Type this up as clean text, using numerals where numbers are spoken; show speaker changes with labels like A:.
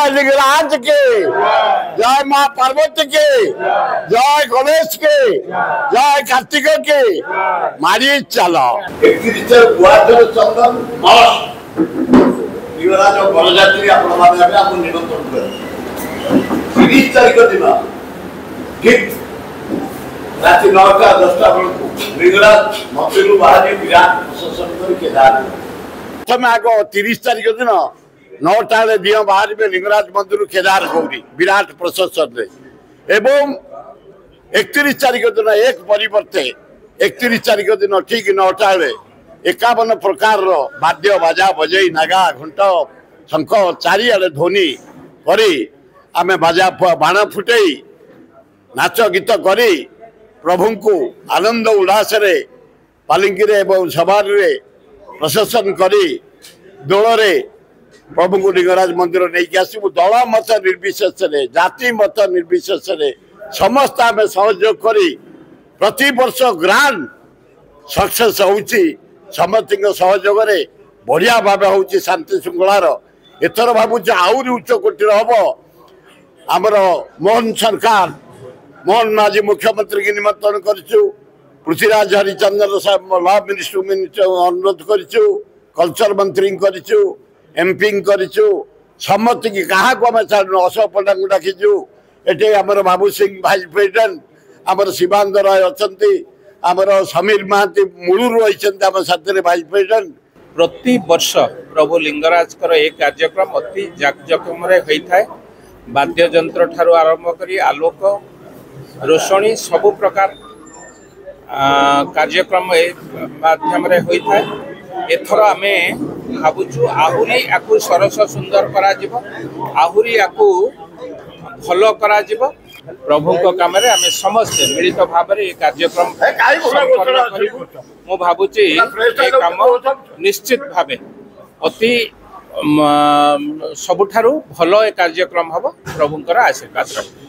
A: जय लिंगराज के, जय माँ पार्वती के, जय गणेश के, जय कार्तिक के। मारी चलो
B: राति 9टा-10टा बेलू लिंगराज मंदिर बाहर विराट प्रशासन प्रथम
A: आग 30 तारीख दिन 9टा दिह बाहर लिंगराज मंदिर केदार गौरी विराट प्रशासन एवं 31 तारीख दिन एक परिवर्ते 31 तारीख दिन ठीक 9टा 51 प्रकार वाद्य बाजा बजई नागा घंट शंख चारिआडे ध्वनि करी आमे बाजा बाण फुटई नाच गीत करी प्रभु को आनंद उल्लास पालिंकी एवं सवार प्रशासन करी दौड़ प्रभु को लिंगराज मंदिर नहीं आसबू दल मत निर्विशेष जाति मत निर्विशेष समस्त आम सहयोग करी प्रति वर्ष ग्रांड सक्सेस होची समस्त सहयोग बढ़िया भाव हो शांति श्रृंखलार एथर भावुँ आहरी उच्च कोटर हम आमर मोहन सरकार मोहन माझी मुख्यमंत्री की निमंत्रण करूँ पृथ्वीराज हरिचंदन साहब लॉ मिनिस्टर अनुरोध करूँ कल्चर मंत्री करूँ एमपी करूँ समस्त की क्या आम छाड़ू अशोक पंडा को डाकीचु ये आमर बाबू सिंह भाइस प्रेसिडेंट आमर शिवानंद राय अच्छा आमर समीर महांती मूलू रही आम साथी भाइस प्रेसिडेंट
C: प्रति वर्ष प्रभु लिंगराज एक कार्यक्रम अति जाकजकम होता है वाद्य यंत्र ठारू आरंभ करी आलोक रोषणी सबु प्रकार कार्यक्रम माध्यम होता है एथर आम भावुँ आहरी या सरस सुंदर आहरी या भल करा प्रभु काम आम समस्ते मिलित भाव कार्यक्रम मु भावुची काम निश्चित भाव अति सबुठारु भल कार्यक्रम हम प्रभुंकर आशीर्वाद रही।